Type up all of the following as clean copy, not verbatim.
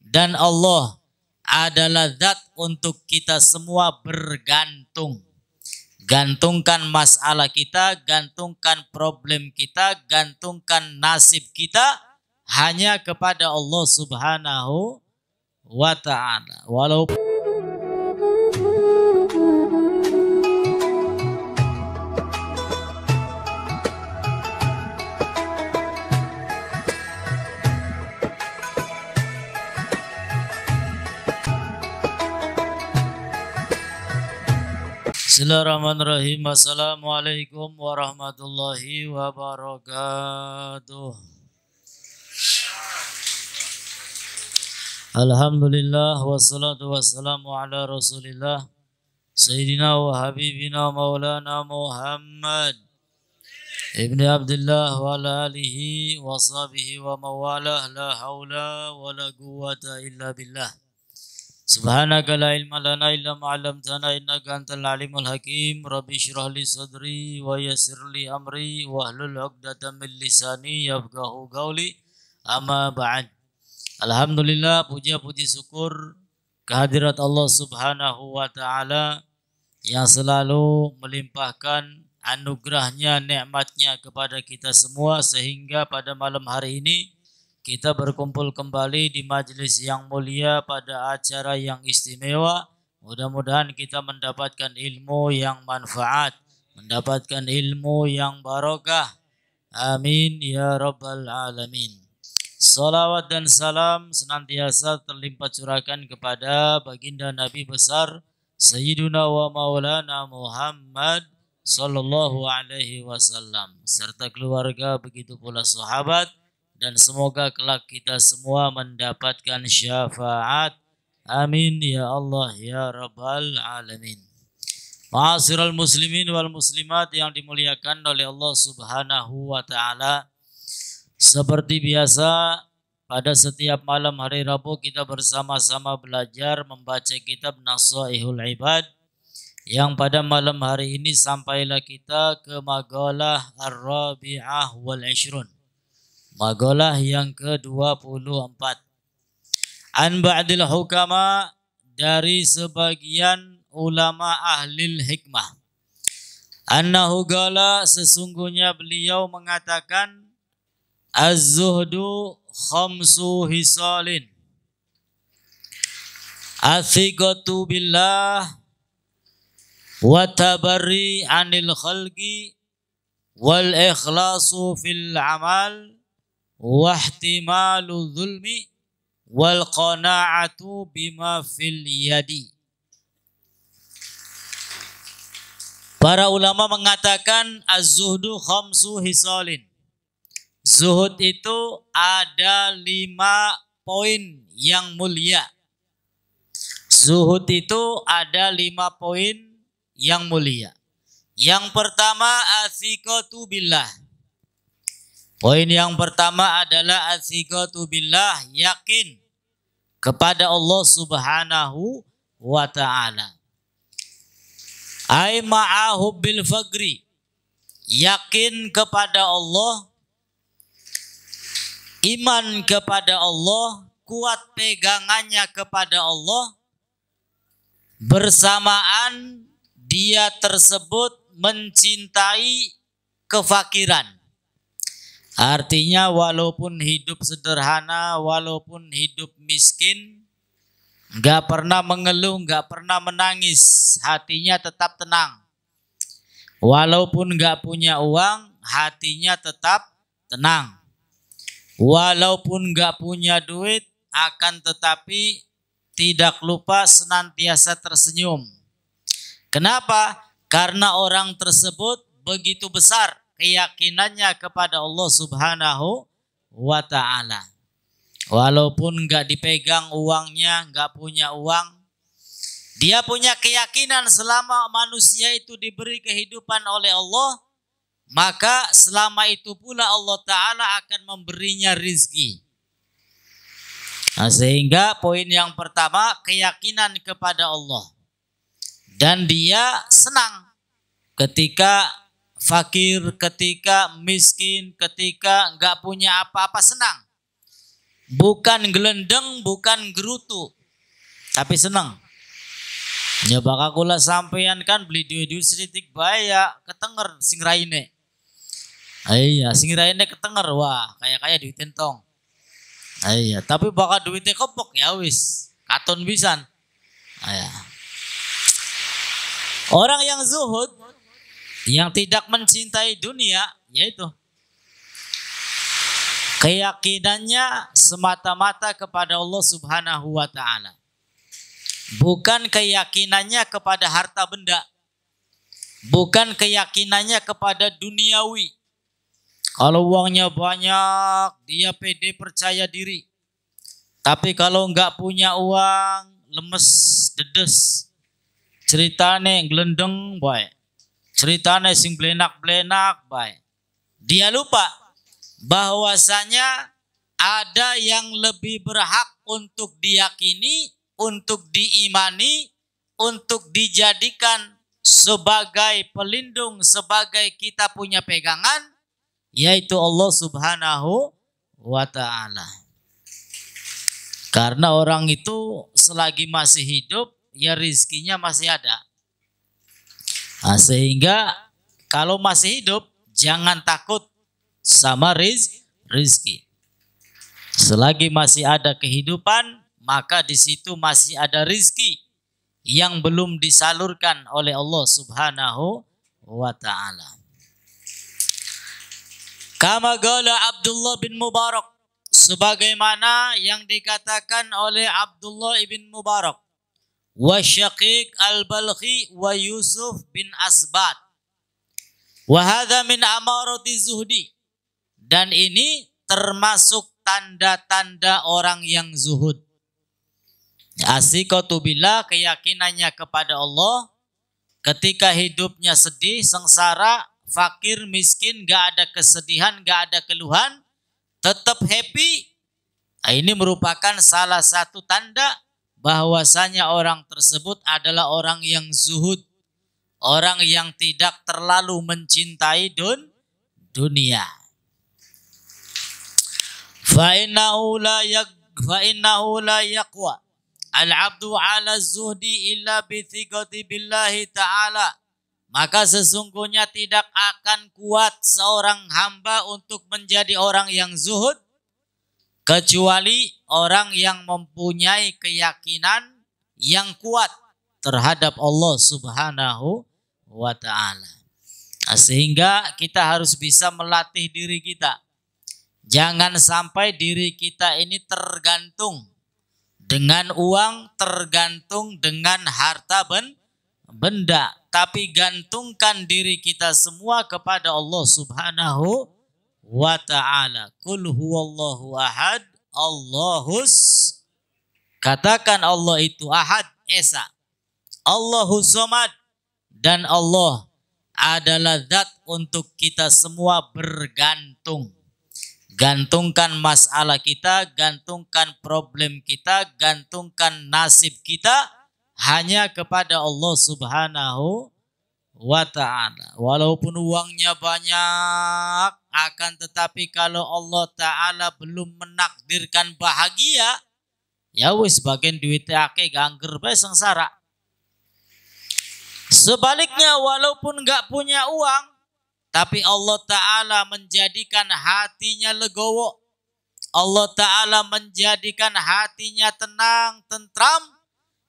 Dan Allah adalah zat untuk kita semua bergantung. Gantungkan masalah kita, gantungkan problem kita, gantungkan nasib kita hanya kepada Allah Subhanahu wa ta'ala. Walaupun Bismillahirrahmanirrahim. Assalamualaikum warahmatullahi wabarakatuh. Alhamdulillah wassalatu wassalamu ala Rasulillah Sayyidina wa habibina maulana Muhammad ibni Abdullah wa ala alihi wa sahbihi wa mawalah la hawla wa la quwwata illa billah. Subhanaka la ilma lana illa ma 'allamtana innaka antal alimul hakim. Rabbi shrah li sadri wa yassir li amri wa hlul 'uqdatam min lisani yafqahu qawli. Amma ba'd. Alhamdulillah, puji syukur kehadirat Allah Subhanahu wa taala yang selalu melimpahkan anugerahnya, nikmatnya kepada kita semua sehingga pada malam hari ini kita berkumpul kembali di majelis yang mulia pada acara yang istimewa. Mudah-mudahan kita mendapatkan ilmu yang manfaat, mendapatkan ilmu yang barokah. Amin ya rabbal alamin. Salawat dan salam senantiasa terlimpah curahkan kepada baginda Nabi besar Sayyiduna wa Maulana Muhammad sallallahu alaihi wasallam serta keluarga, begitu pula sahabat. Dan semoga kelak kita semua mendapatkan syafaat. Amin ya Allah ya Rabbal Alamin. Ma'asyiral muslimin wal muslimat yang dimuliakan oleh Allah Subhanahu wa ta'ala. Seperti biasa pada setiap malam hari Rabu kita bersama-sama belajar membaca kitab Nasaihul Ibad. Yang pada malam hari ini sampailah kita ke Maqalah Ar-Rabi'ah wal Ishrun. Maqalah yang ke-24. An ba'dil hukama, dari sebagian ulama ahlil hikmah. Annahu qala, sesungguhnya beliau mengatakan, az-zuhdu khamsu hisalin. Athiqatu billah wa tabarri anil khalqi wal ikhlasu fil amal wahtimalu zulmi wal qana'atu bima fil yadi. Para ulama mengatakan az-zuhdu khamsu hisalin. Zuhud itu ada 5 poin yang mulia. Zuhud itu ada 5 poin yang mulia. Yang pertama athiqatu billah. Poin yang pertama adalah athiqatu billah, yakin kepada Allah Subhanahu wa ta'ala. Ai ma'ahu bil faqri, yakin kepada Allah, iman kepada Allah, kuat pegangannya kepada Allah, bersamaan dia tersebut mencintai kefakiran. Artinya walaupun hidup sederhana, walaupun hidup miskin, gak pernah mengeluh, gak pernah menangis, hatinya tetap tenang. Walaupun gak punya uang, hatinya tetap tenang. Walaupun gak punya duit, akan tetapi tidak lupa senantiasa tersenyum. Kenapa? Karena orang tersebut begitu besar keyakinannya kepada Allah Subhanahu wa ta'ala. Walaupun gak dipegang uangnya, gak punya uang, dia punya keyakinan selama manusia itu diberi kehidupan oleh Allah, maka selama itu pula Allah Ta'ala akan memberinya rizki. Nah, sehingga poin yang pertama keyakinan kepada Allah. Dan dia senang ketika fakir, ketika miskin, ketika nggak punya apa-apa, senang. Bukan gelendeng, bukan gerutu, tapi senang. Ya bakal kula sampeyan kan beli duit sedikit bae ya ketenger sing raine. Iya, sing raine ketenger wah, kaya duit entong. Iya, tapi bakal duitnya kepok ya wis, katon pisan. Iya. Orang yang zuhud, yang tidak mencintai dunia, yaitu keyakinannya semata-mata kepada Allah Subhanahu wa taala. Bukan keyakinannya kepada harta benda. Bukan keyakinannya kepada duniawi. Kalau uangnya banyak, dia pede percaya diri. Tapi kalau enggak punya uang, lemes, dedes. Ceritane gelendeng baik. Ceritane sing blenak-blenak baik. Dia lupa bahwasanya ada yang lebih berhak untuk diyakini, untuk diimani, untuk dijadikan sebagai pelindung, sebagai kita punya pegangan, yaitu Allah Subhanahu wa ta'ala. Karena orang itu selagi masih hidup, ya rizkinya masih ada. Nah, sehingga kalau masih hidup, jangan takut sama rizki. Selagi masih ada kehidupan, maka di situ masih ada rizki yang belum disalurkan oleh Allah Subhanahu wa ta'ala. Kama qala Abdullah bin Mubarak, sebagaimana yang dikatakan oleh Abdullah bin Mubarak, wa Syaqiq al-Balkhi wa Yusuf bin Asbat, wa hadha min amarati zuhdi, dan ini termasuk tanda-tanda orang yang zuhud. Asiqatu billah, keyakinannya kepada Allah ketika hidupnya sedih, sengsara, fakir, miskin, gak ada kesedihan, gak ada keluhan, tetap happy. Nah, ini merupakan salah satu tanda bahwasanya orang tersebut adalah orang yang zuhud, orang yang tidak terlalu mencintai dunia. Fa innahu la yaqwa al-'abdu 'ala zuhdi illa bi thiqati billahi ta'ala. Maka sesungguhnya tidak akan kuat seorang hamba untuk menjadi orang yang zuhud kecuali orang yang mempunyai keyakinan yang kuat terhadap Allah Subhanahu wa ta'ala. Nah, sehingga kita harus bisa melatih diri kita. Jangan sampai diri kita ini tergantung dengan uang, tergantung dengan harta benda. Tapi gantungkan diri kita semua kepada Allah Subhanahu wa ta'ala. Qul huwallahu ahad, Allahus. Katakan Allah itu ahad, esa. Allahus somad. Dan Allah adalah zat untuk kita semua bergantung. Gantungkan masalah kita, gantungkan problem kita, gantungkan nasib kita hanya kepada Allah Subhanahu wa ta'ala. Walaupun uangnya banyak, akan tetapi kalau Allah ta'ala belum menakdirkan bahagia, ya wis bagian duitnya akeh gangger bae sengsara. Sebaliknya walaupun enggak punya uang, tapi Allah ta'ala menjadikan hatinya legowo, Allah ta'ala menjadikan hatinya tenang, tentram,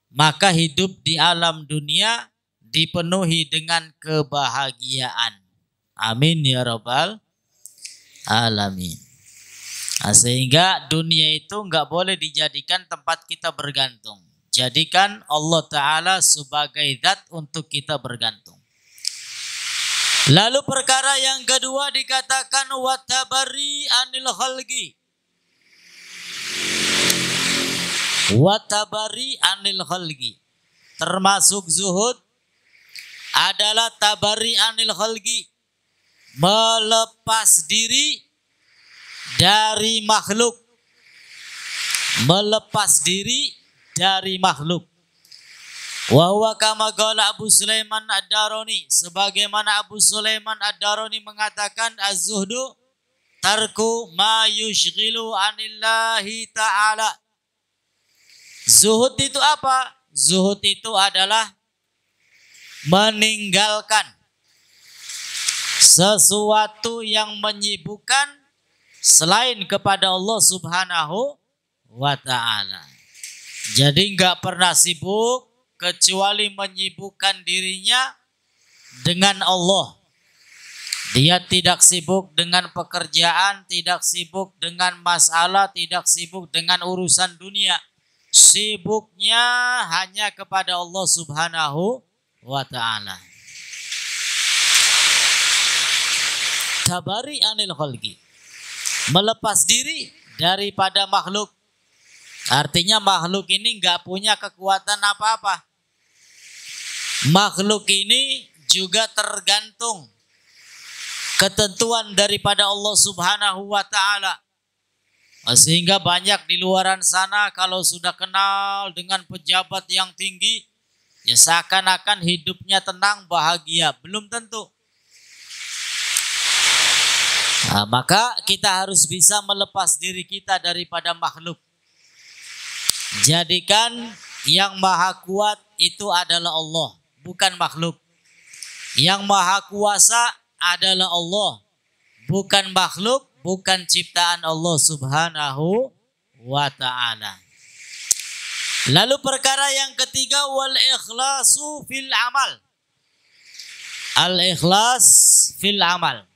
maka hidup di alam dunia dipenuhi dengan kebahagiaan. Amin ya rabbal alamin. Nah, sehingga dunia itu enggak boleh dijadikan tempat kita bergantung. Jadikan Allah Ta'ala sebagai zat untuk kita bergantung. Lalu perkara yang kedua dikatakan watabari anil khalqi. Watabari anil khalqi. Termasuk zuhud adalah tabari anil khalqi. Melepas diri dari makhluk. Melepas diri dari makhluk. Wa huwa kama qala Abu Sulaiman Ad-Darani, sebagaimana Abu Sulaiman Ad-Darani mengatakan az-zuhdu tarku ma yushghilu anillahi ta'ala. Zuhud itu apa? Zuhud itu adalah meninggalkan sesuatu yang menyibukkan selain kepada Allah Subhanahu wa ta'ala. Jadi enggak pernah sibuk kecuali menyibukkan dirinya dengan Allah. Dia tidak sibuk dengan pekerjaan, tidak sibuk dengan masalah, tidak sibuk dengan urusan dunia. Sibuknya hanya kepada Allah Subhanahu wa ta'ala. Tabari anil khalqi, melepas diri daripada makhluk. Artinya makhluk ini enggak punya kekuatan apa-apa. Makhluk ini juga tergantung ketentuan daripada Allah Subhanahu wa ta'ala. Sehingga banyak di luaran sana kalau sudah kenal dengan pejabat yang tinggi, ya seakan-akan hidupnya tenang, bahagia. Belum tentu. Nah, maka kita harus bisa melepas diri kita daripada makhluk. Jadikan yang maha kuat itu adalah Allah, bukan makhluk. Yang maha kuasa adalah Allah, bukan makhluk, bukan ciptaan Allah Subhanahu wa ta'ala. Lalu perkara yang ketiga, wal ikhlasu fil amal. Al ikhlas fil amal.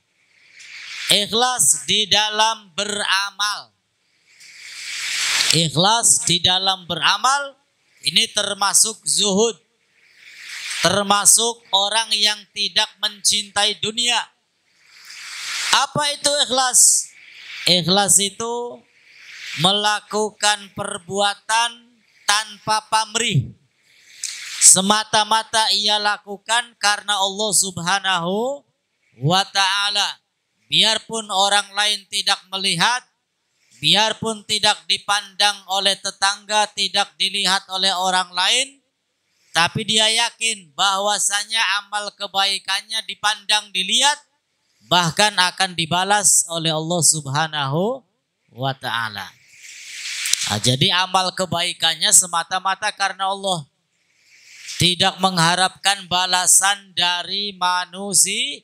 Ikhlas di dalam beramal. Ikhlas di dalam beramal ini termasuk zuhud. Termasuk orang yang tidak mencintai dunia. Apa itu ikhlas? Ikhlas itu melakukan perbuatan tanpa pamrih. Semata-mata ia lakukan karena Allah Subhanahu wa ta'ala. Biarpun orang lain tidak melihat, biarpun tidak dipandang oleh tetangga, tidak dilihat oleh orang lain, tapi dia yakin bahwasanya amal kebaikannya dipandang, dilihat, bahkan akan dibalas oleh Allah Subhanahu wa ta'ala. Nah, jadi amal kebaikannya semata-mata karena Allah. Tidak mengharapkan balasan dari manusia.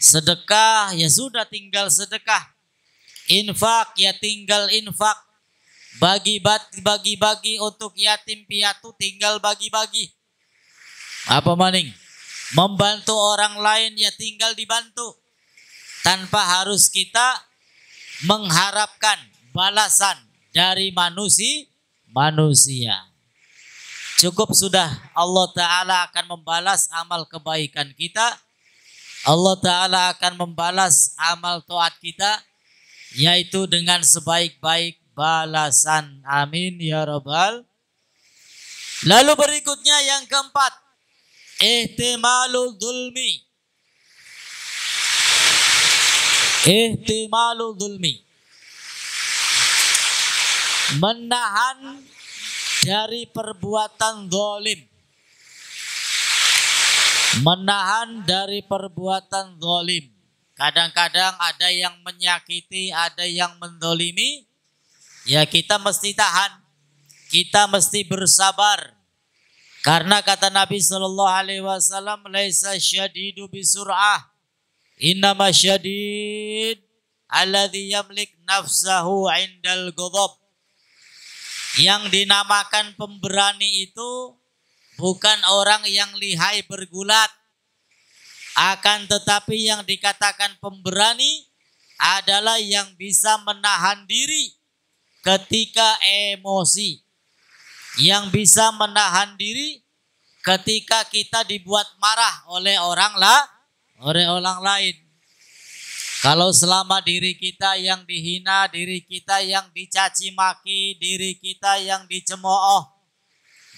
Sedekah ya sudah tinggal sedekah. Infak ya tinggal infak. Bagi-bagi untuk yatim piatu tinggal bagi-bagi. Apa maning? Membantu orang lain ya tinggal dibantu. Tanpa harus kita mengharapkan balasan dari manusia. Cukup sudah Allah Ta'ala akan membalas amal kebaikan kita. Allah Ta'ala akan membalas amal taat kita, yaitu dengan sebaik-baik balasan. Amin ya Rabbal. Lalu berikutnya yang keempat, ihtimalul zulmi. Ihtimalul zulmi, menahan dari perbuatan zalim. Menahan dari perbuatan zalim. Kadang-kadang ada yang menyakiti, ada yang menzalimi. Ya kita mesti tahan. Kita mesti bersabar. Karena kata Nabi SAW, laisa syadidu bisur'ah, innama syadid alladhi yamlik nafsahu indal ghadab. Yang dinamakan pemberani itu bukan orang yang lihai bergulat. Akan tetapi yang dikatakan pemberani adalah yang bisa menahan diri ketika emosi. Yang bisa menahan diri ketika kita dibuat marah oleh orang lain. Kalau selama diri kita yang dihina, diri kita yang dicaci maki, diri kita yang dicemooh,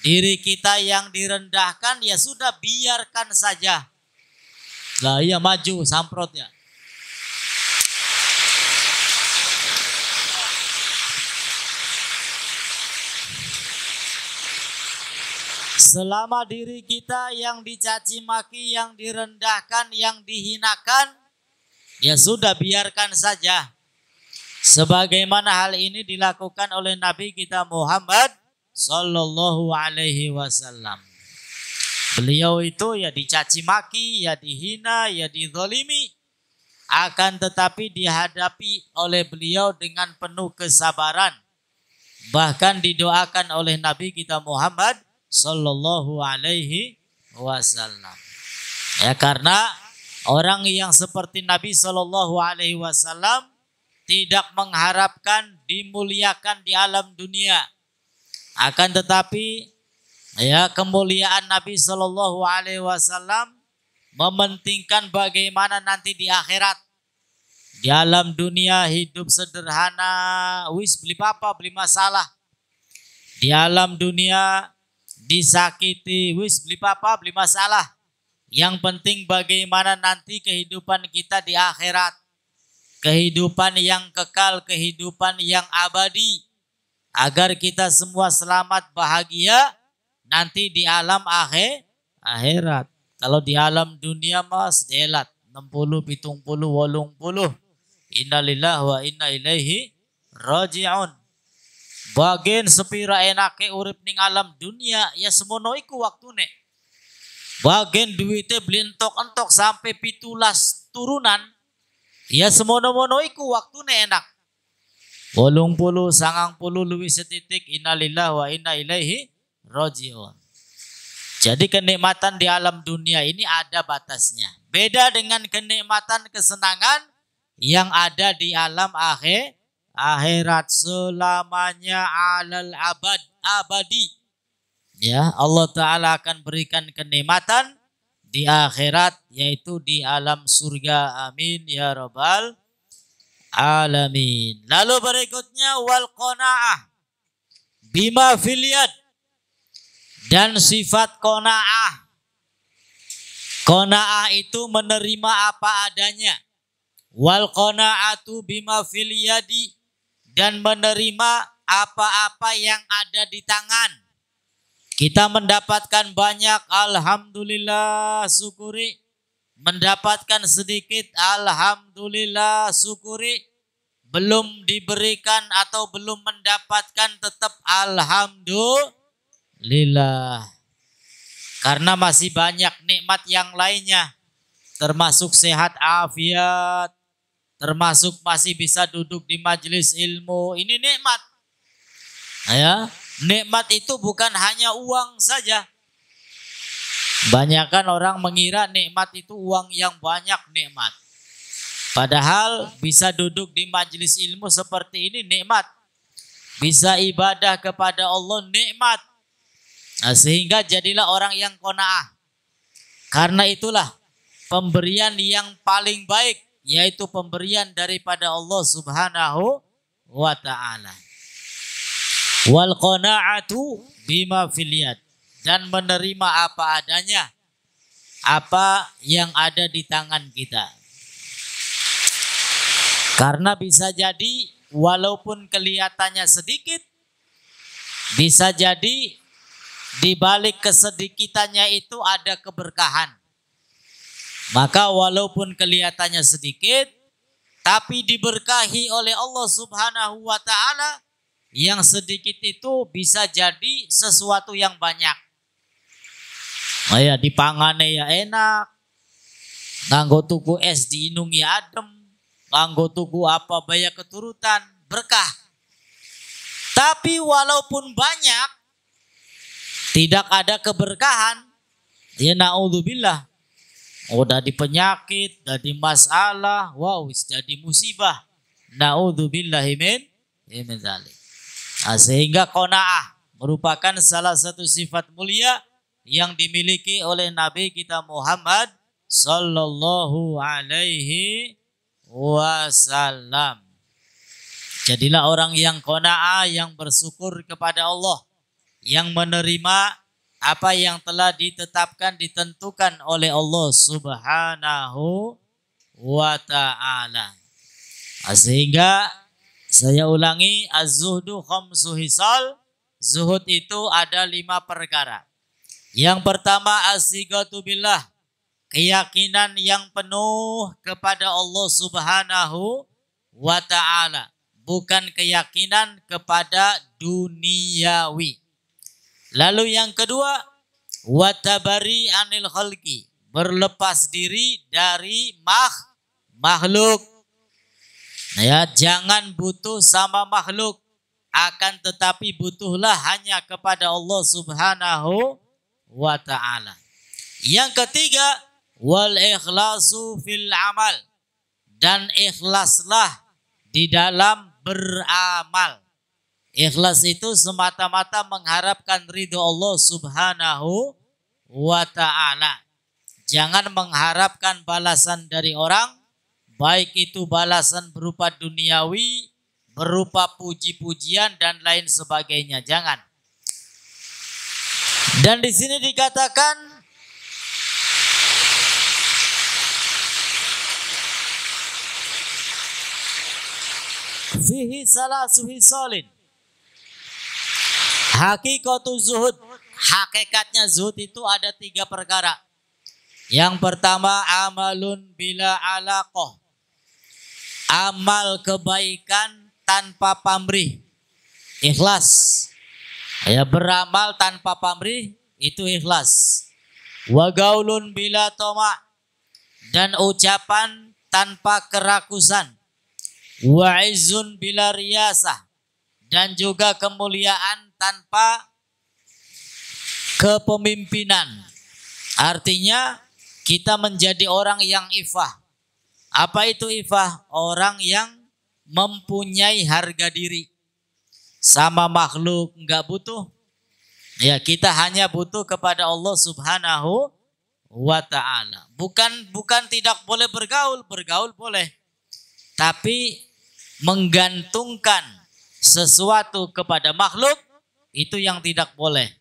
diri kita yang direndahkan, ya sudah biarkan saja. Lah iya maju samprotnya. Selama diri kita yang dicaci maki, yang direndahkan, yang dihinakan, ya sudah biarkan saja. Sebagaimana hal ini dilakukan oleh Nabi kita Muhammad sallallahu alaihi wasallam. Beliau itu ya dicaci maki, ya dihina, ya dizalimi. Akan tetapi dihadapi oleh beliau dengan penuh kesabaran. Bahkan didoakan oleh Nabi kita Muhammad sallallahu alaihi wasallam. Ya, karena orang yang seperti Nabi sallallahu alaihi wasallam tidak mengharapkan dimuliakan di alam dunia. Akan tetapi ya kemuliaan Nabi sallallahu alaihi wasallam mementingkan bagaimana nanti di akhirat. Di alam dunia hidup sederhana, wis beli apa beli masalah. Di alam dunia disakiti, wis beli apa beli masalah. Yang penting bagaimana nanti kehidupan kita di akhirat. Kehidupan yang kekal, kehidupan yang abadi. Agar kita semua selamat bahagia nanti di alam akhirat. Kalau di alam dunia mas delat 60, 70, 80. Innalillahi wa inna ilaihi raji'un. Bagian sepira enake urip ning alam dunia ya semono iku waktune. Bagian duitnya beli entok-entok sampai 17 turunan. Ya semono-mono iku waktune enak. 80, 90 luwih setitik. Innalillahi wa inna ilaihi raji'un. Jadi kenikmatan di alam dunia ini ada batasnya. Beda dengan kenikmatan kesenangan yang ada di alam akhirat selamanya alal abadi. Ya, Allah Ta'ala akan berikan kenikmatan di akhirat yaitu di alam surga. Amin ya rabbal alamin. Lalu berikutnya wal qanaah bima fil yad. Dan sifat qanaah. Qanaah itu menerima apa adanya. Wal qanaatu bima fil yadi. Dan menerima apa-apa yang ada di tangan. Kita mendapatkan banyak, alhamdulillah syukuri. Mendapatkan sedikit, alhamdulillah syukuri. Belum diberikan atau belum mendapatkan, tetap alhamdulillah. Karena masih banyak nikmat yang lainnya. Termasuk sehat afiat. Termasuk masih bisa duduk di majelis ilmu. Ini nikmat. Ya, nikmat itu bukan hanya uang saja. Banyakan orang mengira nikmat itu uang yang banyak nikmat. Padahal bisa duduk di majelis ilmu seperti ini nikmat. Bisa ibadah kepada Allah nikmat. Nah, sehingga jadilah orang yang qanaah. Karena itulah pemberian yang paling baik. Yaitu pemberian daripada Allah subhanahu wa ta'ala. Wal qana'atu bima fil yad. Dan menerima apa adanya. Apa yang ada di tangan kita. Karena bisa jadi walaupun kelihatannya sedikit. Bisa jadi di balik kesedikitannya itu ada keberkahan. Maka walaupun kelihatannya sedikit, tapi diberkahi oleh Allah subhanahu wa ta'ala, yang sedikit itu bisa jadi sesuatu yang banyak. Oh ya, dipangane ya enak, nganggo tuku es diinungi adem, nganggo tuku apa baya keturutan, berkah. Tapi walaupun banyak, tidak ada keberkahan, ya na'udzubillah. Udah di penyakit, jadi masalah, wow, jadi musibah. Na'udzubillahi min dzalik. Nah, sehingga qanaah merupakan salah satu sifat mulia yang dimiliki oleh Nabi kita Muhammad sallallahu alaihi wasallam. Jadilah orang yang qanaah, yang bersyukur kepada Allah, yang menerima apa yang telah ditetapkan, ditentukan oleh Allah subhanahu wa ta'ala. Sehingga saya ulangi, az-zuhdu khamsu hisal. Zuhud itu ada 5 perkara. Yang pertama as-sigatu billah. keyakinan yang penuh kepada Allah Subhanahu wa ta'ala, bukan keyakinan kepada duniawi. Lalu yang kedua, watabari anil khalqi, berlepas diri dari makhluk. Ya, jangan butuh sama makhluk, akan tetapi butuhlah hanya kepada Allah Subhanahu wa ta'ala. Yang ketiga, wal ikhlasu fil amal, dan ikhlaslah di dalam beramal. Ikhlas itu semata-mata mengharapkan ridho Allah Subhanahu wa ta'ala. Jangan mengharapkan balasan dari orang, baik itu balasan berupa duniawi, berupa puji-pujian dan lain sebagainya. Jangan. Dan di sini dikatakan fihi salasu hisalin. Hakikatu zuhud. Hakikatnya zuhud itu ada 3 perkara. Yang pertama, amalun bila alaqah. Amal kebaikan tanpa pamrih. Ikhlas. Ya, beramal tanpa pamrih itu ikhlas. Wa gaulun bila toma, dan ucapan tanpa kerakusan. Wa izzun bila riyasah, dan juga kemuliaan tanpa kepemimpinan. Artinya kita menjadi orang yang ifah. Apa itu ifah? Orang yang mempunyai harga diri. Sama makhluk enggak butuh. Ya, kita hanya butuh kepada Allah Subhanahu wa ta'ala. Bukan tidak boleh bergaul boleh. Tapi menggantungkan sesuatu kepada makhluk itu yang tidak boleh.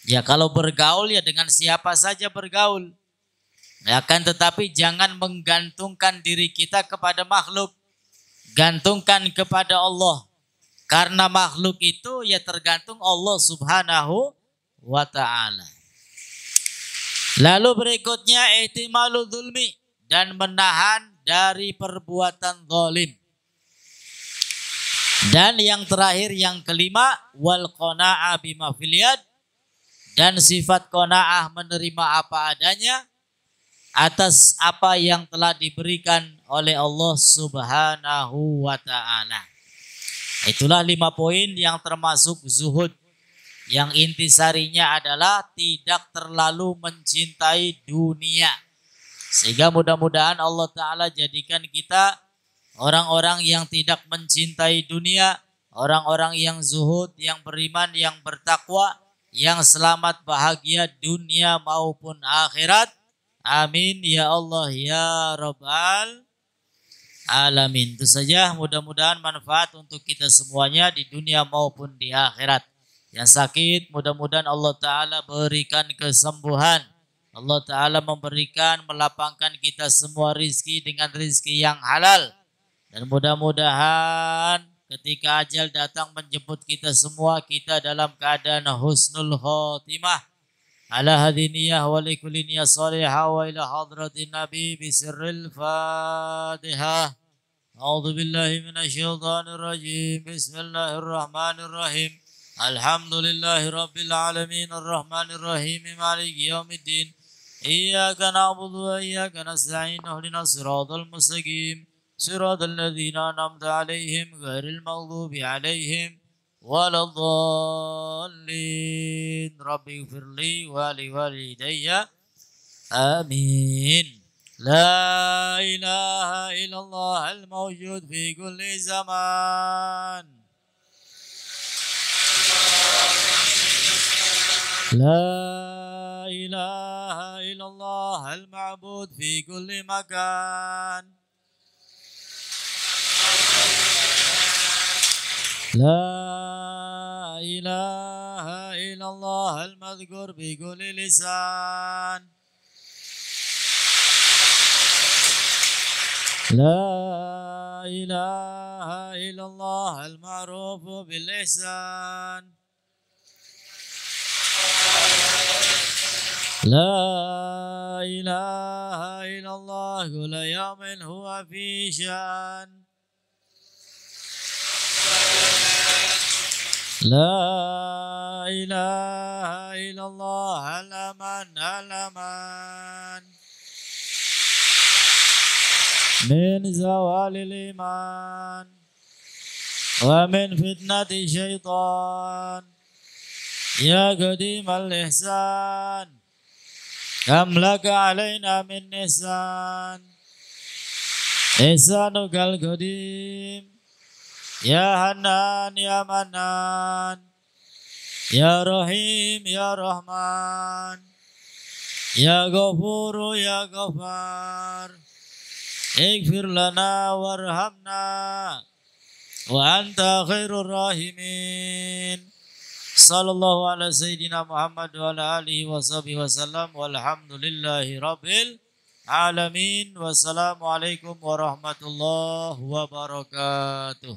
Ya, kalau bergaul ya dengan siapa saja bergaul. Ya, kan, tetapi jangan menggantungkan diri kita kepada makhluk. Gantungkan kepada Allah. Karena makhluk itu ya tergantung Allah Subhanahu wa ta'ala. Lalu berikutnya ihtimalu dzulmi, dan menahan dari perbuatan zalim. Dan yang terakhir, yang kelima, wal qana'a bima fil yad, dan sifat qanaah menerima apa adanya atas apa yang telah diberikan oleh Allah Subhanahu wa ta'ala. Itulah 5 poin yang termasuk zuhud, yang intisarinya adalah tidak terlalu mencintai dunia. Sehingga mudah-mudahan Allah Ta'ala jadikan kita orang-orang yang tidak mencintai dunia, orang-orang yang zuhud, yang beriman, yang bertakwa, yang selamat bahagia dunia maupun akhirat. Amin ya Allah ya Rabbal alamin. Itu saja, mudah-mudahan manfaat untuk kita semuanya di dunia maupun di akhirat. Yang sakit mudah-mudahan Allah Ta'ala berikan kesembuhan. Allah Ta'ala memberikan, melapangkan kita semua rizki dengan rizki yang halal. Dan mudah-mudahan ketika ajal datang menjemput kita semua, kita dalam keadaan husnul khotimah. Ala hadiniyah wa likulli niyah salihah wa ila hadratin nabi bisirril fatihah. A'udzu billahi minasyaitonir rajim. Bismillahirrahmanirrahim. Alhamdulillahi rabbil alamin arrahmanir rahim maliki yaumiddin. Iyyaka na'budu wa iyyaka nasta'in. Ihdinas siratal mustaqim. Siratal ladzina an'amta 'alaihim ghairil maghdubi 'alaihim waladdallin. Rabbi ighfirli wa liwalidayya. Amin. La ilaha illallah al-mawjud fi kulli zaman. La ilaha illallah al-ma'bud fi kulli makan. La ilaha illallah al-madhkur bi kulli lisan. La ilaha illallah al-ma'ruf bil ihsan. لا إله إلا الله كل يوم هو في شأن لا إله إلا الله الأمان الأمان من زوال الإيمان ومن فتنة الشيطان يا قديم الإحسان كم لك علينا من إحسان إحسانك القديم يا حنان يا منان يا رحيم يا رحمن يا غفور يا غفار اغفر لنا وارحمنا وأنت خير الراحمين صلى الله على سيدنا محمد وعلى آله وصحبه وسلم والحمد لله رب العالمين والسلام عليكم ورحمة الله وبركاته.